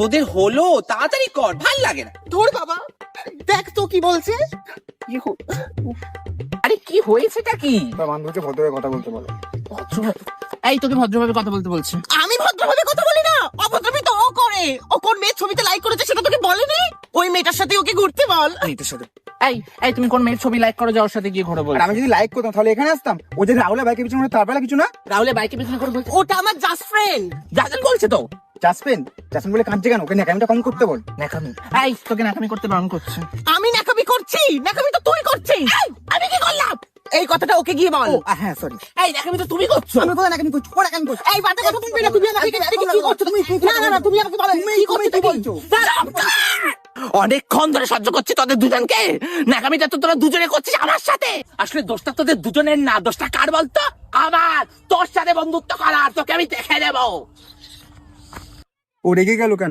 তোদের হলো, তাড়াতাড়ি কর, ভাল লাগে না। ধর বাবা, দেখ তো কি বলছে। আরে কি হয়েছেটা কি? তার বান্ধবীকে ভদ্রভাবে কথা বলতে বলো। এই তোকে ভদ্রভাবে কথা বলতে বলছি। আমি ভদ্রভাবে কথা বলি না, অভদ্রমি তো ও করে। ও কোন মেয়ের ছবিতে লাইক করেছে সেটা তোকে বলেনি? ওই মেয়েটার সাথে ওকে ঘুরতে বল। মেয়েটার সাথে এই তুমি কোন মেয়ের ছবি লাইক করো, যাওয়ার সাথে গিয়ে ঘুরে বল। আর আমি যদি লাইক করতাম তাহলে এখানে আসতাম। ও যে রাহুলের বাইকের পিছনে তার বেলা কিছু না। রাহুলের বাইকে পিছনে করে বলছে ওটা আমার জাস্ট ফ্রেন্ড। যাজন বলছে তো। জাসপেন বলে কাঁদছে কেন? ওকে ন্যাকামিটা কম করতে বল। ন্যাকামি? এই তোকে ন্যাকামি করতে বারণ করছে। আমি নাকামি করছি? নাকামি তো তুই করছিস। আমি কি করলাম? এই কথাটা ওকে গিয়ে বল। হ্যাঁ সরি। এই ন্যাকামি তো তুমি করছো। আমি কোথায় ন্যাকামি করছি? ও ন্যাকামি করছে। এই বাজে কথা তুমি না, তুমি আমাকে কি করছো? তুমি না তুমি আমাকে বলো কি করছো কি তুমি? বলছো? অনেকক্ষণ ধরে সহ্য করছি তোদের দুজনকে। ন্যাকামিটা তো তোরা দুজনে করছিস আমার সাথে। আসলে দোষটা তোদের দুজনের না, দোষটা কার বলতো? আমার। তোর সাথে বন্ধুত্ব করার তোকে আমি দেখে নেবো। ও রেগে গেল কেন?